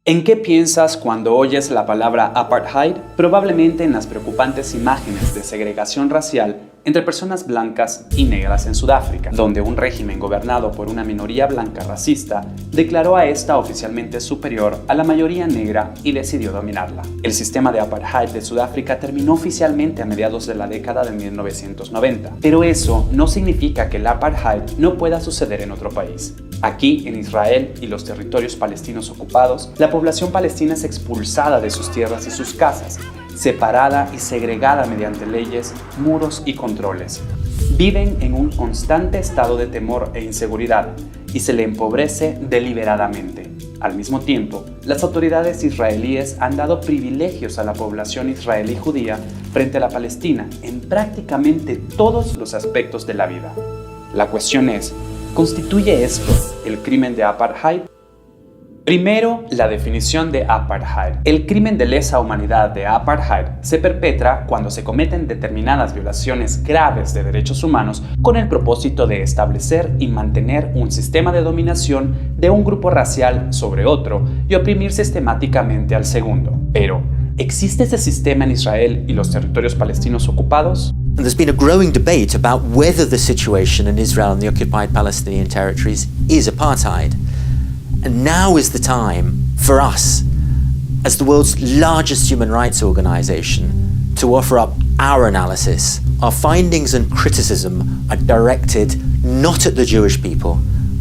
¿En qué piensas cuando oyes la palabra apartheid? Probablemente en las preocupantes imágenes de segregación racial entre personas blancas y negras en Sudáfrica, donde un régimen gobernado por una minoría blanca racista declaró a esta oficialmente superior a la mayoría negra y decidió dominarla. El sistema de apartheid de Sudáfrica terminó oficialmente a mediados de la década de 1990, pero eso no significa que el apartheid no pueda suceder en otro país. Aquí, en Israel y los territorios palestinos ocupados, la población palestina es expulsada de sus tierras y sus casas, separada y segregada mediante leyes, muros y controles. Viven en un constante estado de temor e inseguridad y se le empobrece deliberadamente. Al mismo tiempo, las autoridades israelíes han dado privilegios a la población israelí judía frente a la palestina en prácticamente todos los aspectos de la vida. La cuestión es, ¿constituye esto el crimen de apartheid? Primero, la definición de apartheid. El crimen de lesa humanidad de apartheid se perpetra cuando se cometen determinadas violaciones graves de derechos humanos con el propósito de establecer y mantener un sistema de dominación de un grupo racial sobre otro y oprimir sistemáticamente al segundo. Pero, ¿existe ese sistema en Israel y los territorios palestinos ocupados? There's been a growing debate about whether the situation in Israel and the occupied Palestinian territories is apartheid. And now is the time for us, as the world's largest human rights organization, to offer up our analysis. Our findings and criticism are directed not at the Jewish people,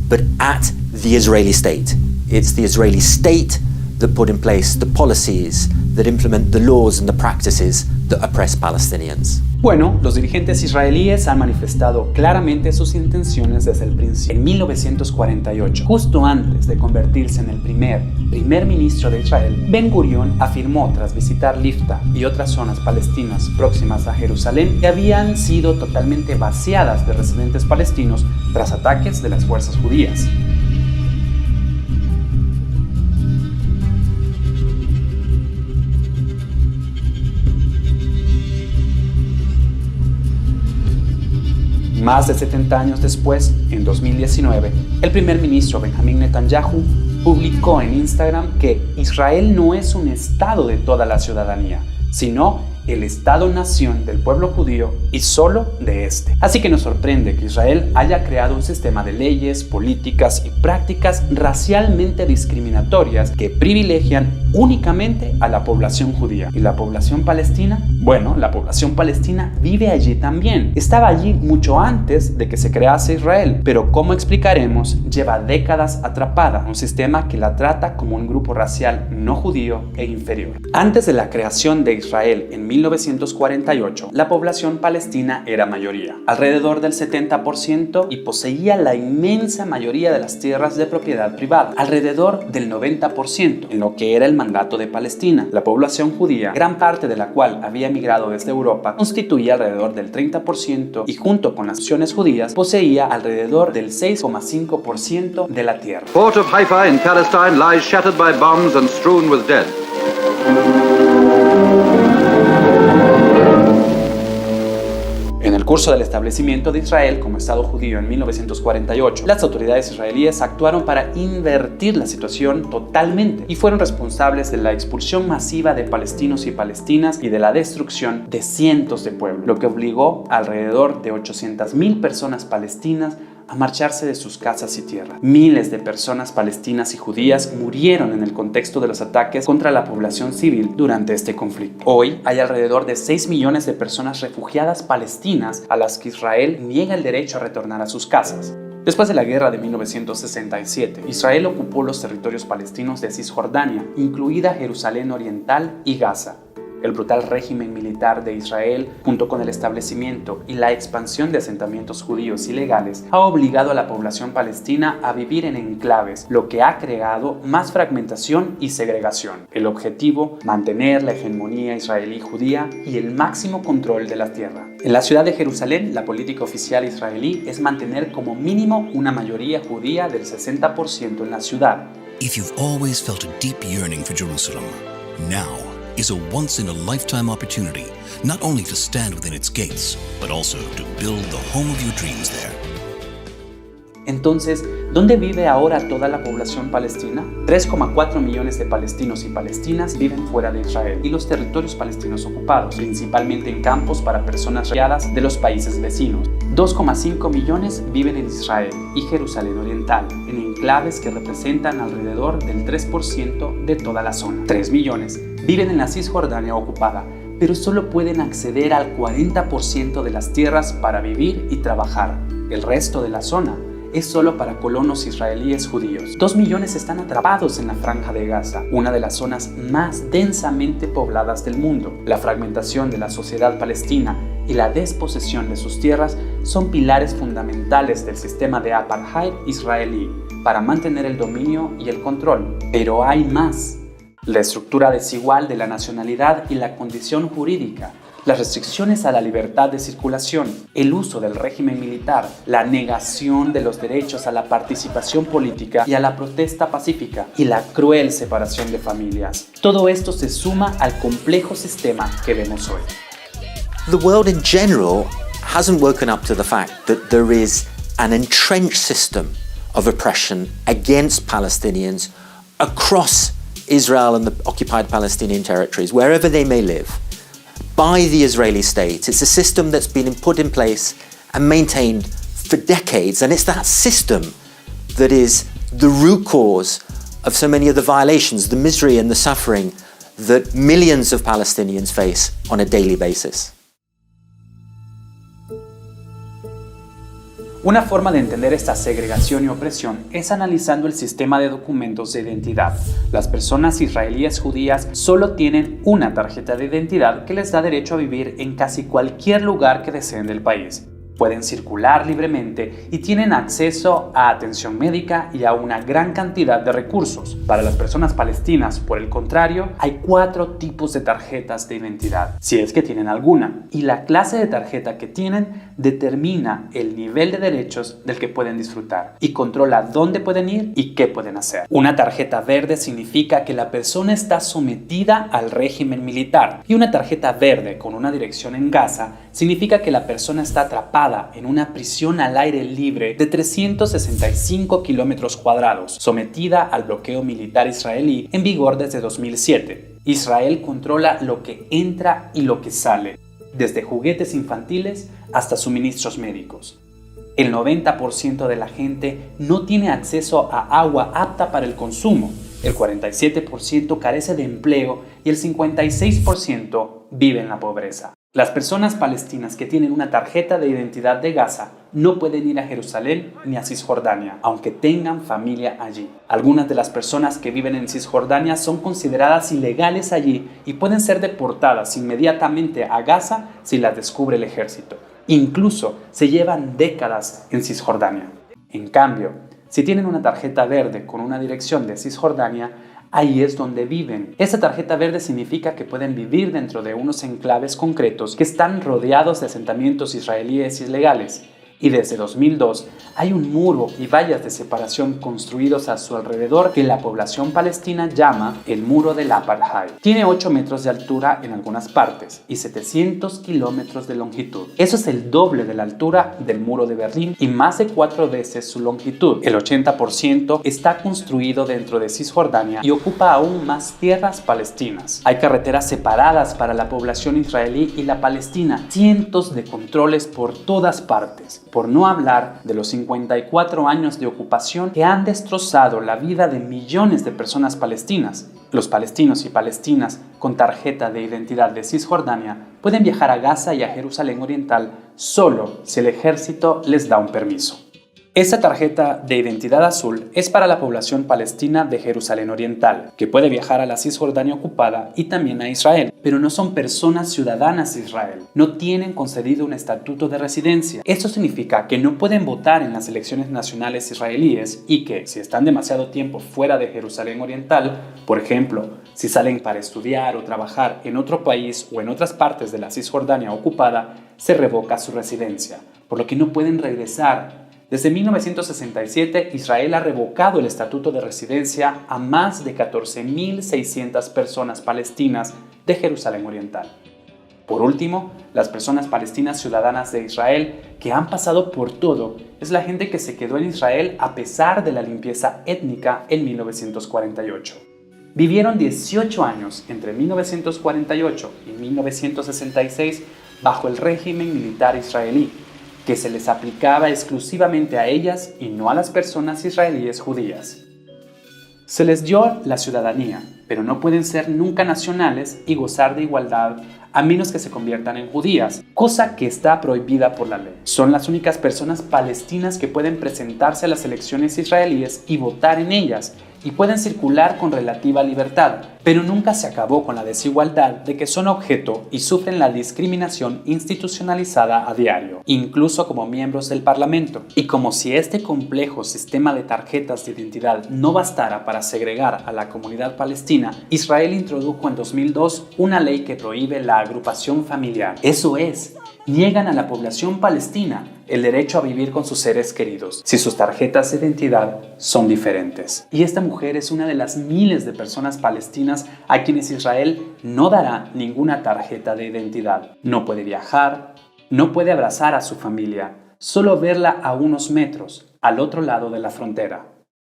but at the Israeli state. It's the Israeli state that put in place the policies that implement the laws and the practices that oppress Palestinians. Bueno, los dirigentes israelíes han manifestado claramente sus intenciones desde el principio. En 1948, justo antes de convertirse en el primer ministro de Israel, Ben Gurion afirmó tras visitar Lifta y otras zonas palestinas próximas a Jerusalén que habían sido totalmente vaciadas de residentes palestinos tras ataques de las fuerzas judías. Más de 70 años después, en 2019, el primer ministro Benjamin Netanyahu publicó en Instagram que Israel no es un estado de toda la ciudadanía, sino el Estado-nación del pueblo judío y solo de este. Así que nos sorprende que Israel haya creado un sistema de leyes, políticas y prácticas racialmente discriminatorias que privilegian únicamente a la población judía. ¿Y la población palestina? Bueno, la población palestina vive allí también. Estaba allí mucho antes de que se crease Israel, pero como explicaremos, lleva décadas atrapada, un sistema que la trata como un grupo racial no judío e inferior. Antes de la creación de Israel en 1948, la población palestina era mayoría, alrededor del 70%, y poseía la inmensa mayoría de las tierras de propiedad privada, alrededor del 90%, en lo que era el mandato de Palestina. La población judía, gran parte de la cual había emigrado desde Europa, constituía alrededor del 30% y junto con las naciones judías poseía alrededor del 6,5% de la tierra. Port of Haifa in Palestine lies shattered by bombs and strewn with dead. En el curso del establecimiento de Israel como Estado judío en 1948, las autoridades israelíes actuaron para invertir la situación totalmente y fueron responsables de la expulsión masiva de palestinos y palestinas y de la destrucción de cientos de pueblos, lo que obligó a alrededor de 800,000 personas palestinas a marcharse de sus casas y tierras. Miles de personas palestinas y judías murieron en el contexto de los ataques contra la población civil durante este conflicto. Hoy hay alrededor de 6 millones de personas refugiadas palestinas a las que Israel niega el derecho a retornar a sus casas. Después de la guerra de 1967, Israel ocupó los territorios palestinos de Cisjordania, incluida Jerusalén Oriental y Gaza. El brutal régimen militar de Israel, junto con el establecimiento y la expansión de asentamientos judíos ilegales, ha obligado a la población palestina a vivir en enclaves, lo que ha creado más fragmentación y segregación. El objetivo, mantener la hegemonía israelí judía y el máximo control de la tierra. En la ciudad de Jerusalén, la política oficial israelí es mantener como mínimo una mayoría judía del 60% en la ciudad. If you've always felt a deep yearning for Jerusalem, now is a once-in-a-lifetime opportunity, not only to stand within its gates, but also to build the home of your dreams there. Entonces, ¿Dónde vive ahora toda la población palestina? 3,4 millones de palestinos y palestinas viven fuera de Israel y los territorios palestinos ocupados, principalmente en campos para personas refugiadas de los países vecinos. 2,5 millones viven en Israel y Jerusalén Oriental, en enclaves que representan alrededor del 3% de toda la zona. 3 millones viven en la Cisjordania ocupada, pero solo pueden acceder al 40% de las tierras para vivir y trabajar. El resto de la zona es solo para colonos israelíes judíos. 2 millones están atrapados en la Franja de Gaza, una de las zonas más densamente pobladas del mundo. La fragmentación de la sociedad palestina y la desposesión de sus tierras son pilares fundamentales del sistema de apartheid israelí para mantener el dominio y el control. Pero hay más. La estructura desigual de la nacionalidad y la condición jurídica, las restricciones a la libertad de circulación, el uso del régimen militar, la negación de los derechos a la participación política y a la protesta pacífica y la cruel separación de familias. Todo esto se suma al complejo sistema que vemos hoy. The world in general hasn't woken up to the fact that there is an entrenched system of oppression against Palestinians across Israel and the occupied Palestinian territories, wherever they may live, by the Israeli state. It's a system that's been put in place and maintained for decades, and it's that system that is the root cause of so many of the violations, the misery and the suffering that millions of Palestinians face on a daily basis. Una forma de entender esta segregación y opresión es analizando el sistema de documentos de identidad. Las personas israelíes judías solo tienen una tarjeta de identidad que les da derecho a vivir en casi cualquier lugar que deseen del país. Pueden circular libremente y tienen acceso a atención médica y a una gran cantidad de recursos. Para las personas palestinas, por el contrario, hay 4 tipos de tarjetas de identidad, si es que tienen alguna, y la clase de tarjeta que tienen determina el nivel de derechos del que pueden disfrutar y controla dónde pueden ir y qué pueden hacer. Una tarjeta verde significa que la persona está sometida al régimen militar, y una tarjeta verde con una dirección en Gaza significa que la persona está atrapada en una prisión al aire libre de 365 kilómetros cuadrados, sometida al bloqueo militar israelí en vigor desde 2007. Israel controla lo que entra y lo que sale, desde juguetes infantiles hasta suministros médicos. El 90% de la gente no tiene acceso a agua apta para el consumo, el 47% carece de empleo y el 56% vive en la pobreza. Las personas palestinas que tienen una tarjeta de identidad de Gaza no pueden ir a Jerusalén ni a Cisjordania, aunque tengan familia allí. Algunas de las personas que viven en Cisjordania son consideradas ilegales allí y pueden ser deportadas inmediatamente a Gaza si las descubre el ejército. Incluso se llevan décadas en Cisjordania. En cambio, si tienen una tarjeta verde con una dirección de Cisjordania, ahí es donde viven. Esa tarjeta verde significa que pueden vivir dentro de unos enclaves concretos que están rodeados de asentamientos israelíes ilegales. Y desde 2002 hay un muro y vallas de separación construidos a su alrededor que la población palestina llama el muro del apartheid. Tiene 8 metros de altura en algunas partes y 700 kilómetros de longitud. Eso es el doble de la altura del muro de Berlín y más de 4 veces su longitud. El 80% está construido dentro de Cisjordania y ocupa aún más tierras palestinas. Hay carreteras separadas para la población israelí y la palestina, cientos de controles por todas partes. Por no hablar de los 54 años de ocupación que han destrozado la vida de millones de personas palestinas. Los palestinos y palestinas con tarjeta de identidad de Cisjordania pueden viajar a Gaza y a Jerusalén Oriental solo si el ejército les da un permiso. Esta tarjeta de identidad azul es para la población palestina de Jerusalén Oriental, que puede viajar a la Cisjordania ocupada y también a Israel, pero no son personas ciudadanas de Israel, no tienen concedido un estatuto de residencia. Esto significa que no pueden votar en las elecciones nacionales israelíes y que, si están demasiado tiempo fuera de Jerusalén Oriental, por ejemplo, si salen para estudiar o trabajar en otro país o en otras partes de la Cisjordania ocupada, se revoca su residencia, por lo que no pueden regresar. Desde 1967, Israel ha revocado el estatuto de residencia a más de 14.600 personas palestinas de Jerusalén Oriental. Por último, las personas palestinas ciudadanas de Israel que han pasado por todo es la gente que se quedó en Israel a pesar de la limpieza étnica en 1948. Vivieron 18 años entre 1948 y 1966 bajo el régimen militar israelí, que se les aplicaba exclusivamente a ellas y no a las personas israelíes judías. Se les dio la ciudadanía, pero no pueden ser nunca nacionales y gozar de igualdad a menos que se conviertan en judías, cosa que está prohibida por la ley. Son las únicas personas palestinas que pueden presentarse a las elecciones israelíes y votar en ellas, y pueden circular con relativa libertad, pero nunca se acabó con la desigualdad de que son objeto y sufren la discriminación institucionalizada a diario, incluso como miembros del Parlamento. Y como si este complejo sistema de tarjetas de identidad no bastara para segregar a la comunidad palestina, Israel introdujo en 2002 una ley que prohíbe la agrupación familiar. Eso es, niegan a la población palestina el derecho a vivir con sus seres queridos si sus tarjetas de identidad son diferentes. Y esta mujer es una de las miles de personas palestinas a quienes Israel no dará ninguna tarjeta de identidad. No puede viajar, no puede abrazar a su familia, solo verla a unos metros, al otro lado de la frontera.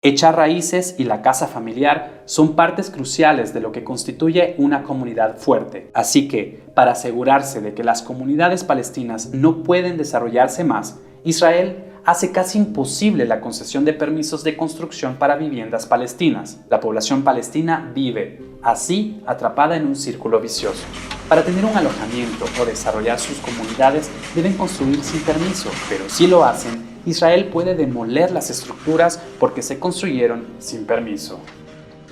Echar raíces y la casa familiar son partes cruciales de lo que constituye una comunidad fuerte. Así que, para asegurarse de que las comunidades palestinas no pueden desarrollarse más, Israel hace casi imposible la concesión de permisos de construcción para viviendas palestinas. La población palestina vive, así, atrapada en un círculo vicioso. Para tener un alojamiento o desarrollar sus comunidades deben construir sin permiso, pero si lo hacen, Israel puede demoler las estructuras porque se construyeron sin permiso.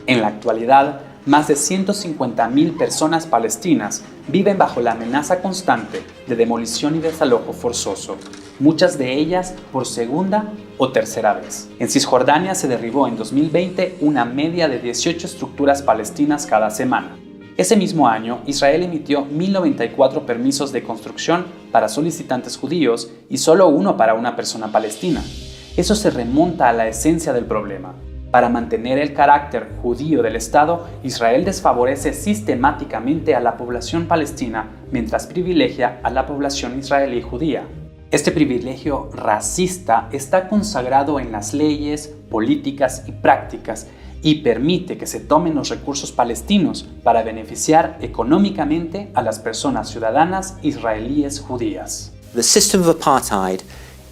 En la actualidad, más de 150.000 personas palestinas viven bajo la amenaza constante de demolición y desalojo forzoso, muchas de ellas por segunda o tercera vez. En Cisjordania se derribó en 2020 una media de 18 estructuras palestinas cada semana. Ese mismo año, Israel emitió 1.094 permisos de construcción para solicitantes judíos y solo uno para una persona palestina. Eso se remonta a la esencia del problema. Para mantener el carácter judío del Estado, Israel desfavorece sistemáticamente a la población palestina mientras privilegia a la población israelí judía. Este privilegio racista está consagrado en las leyes, políticas y prácticas y permite que se tomen los recursos palestinos para beneficiar económicamente a las personas ciudadanas israelíes judías. The system of apartheid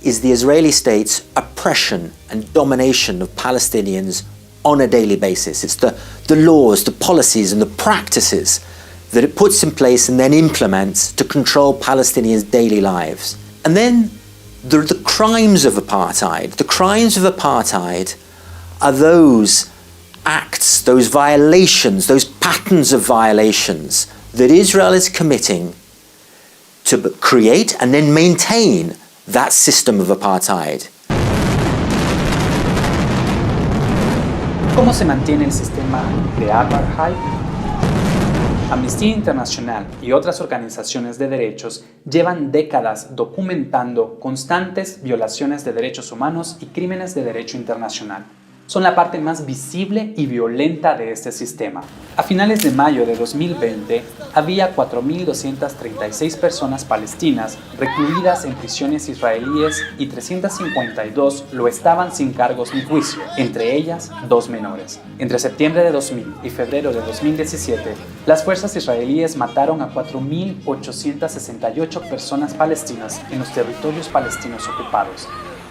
is the Israeli state's oppression and domination of Palestinians on a daily basis. It's the laws, the policies and the practices that it puts in place and then implements to control Palestinians' daily lives. And then there are the crimes of apartheid. The crimes of apartheid are those acts, those violations, those patterns of violations that Israel is committing to create and then maintain that system of apartheid. ¿Cómo se mantiene el sistema de apartheid? Amnistía Internacional y otras organizaciones de derechos llevan décadas documentando constantes violaciones de derechos humanos y crímenes de derecho internacional. Son la parte más visible y violenta de este sistema. A finales de mayo de 2020, había 4.236 personas palestinas recluidas en prisiones israelíes y 352 lo estaban sin cargos ni juicio, entre ellas 2 menores. Entre septiembre de 2000 y febrero de 2017, las fuerzas israelíes mataron a 4.868 personas palestinas en los territorios palestinos ocupados,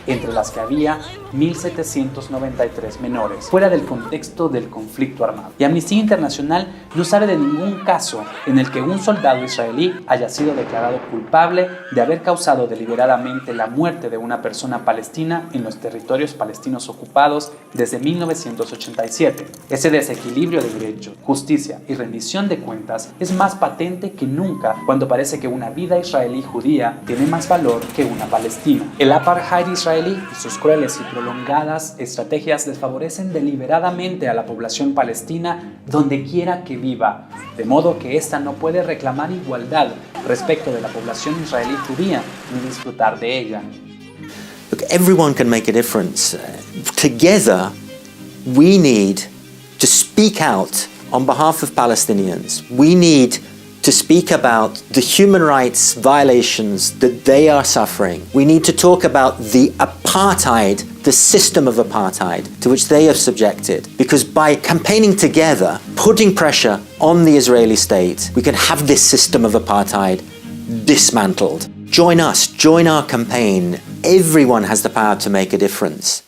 entre las que había 1.793 menores, fuera del contexto del conflicto armado. Y Amnistía Internacional no sabe de ningún caso en el que un soldado israelí haya sido declarado culpable de haber causado deliberadamente la muerte de una persona palestina en los territorios palestinos ocupados desde 1987. Ese desequilibrio de derechos, justicia y rendición de cuentas es más patente que nunca cuando parece que una vida israelí judía tiene más valor que una palestina. El apartheid israelí y sus crueles y prolongadas estrategias desfavorecen deliberadamente a la población palestina donde quiera que viva, de modo que ésta no puede reclamar igualdad respecto de la población israelí judía ni disfrutar de ella. Look, everyone can make a difference. Together, we need to speak out on behalf of Palestinians. We need to speak about the human rights violations that they are suffering. We need to talk about the apartheid, the system of apartheid to which they are subjected. Because by campaigning together, putting pressure on the Israeli state, we can have this system of apartheid dismantled. Join us, join our campaign. Everyone has the power to make a difference.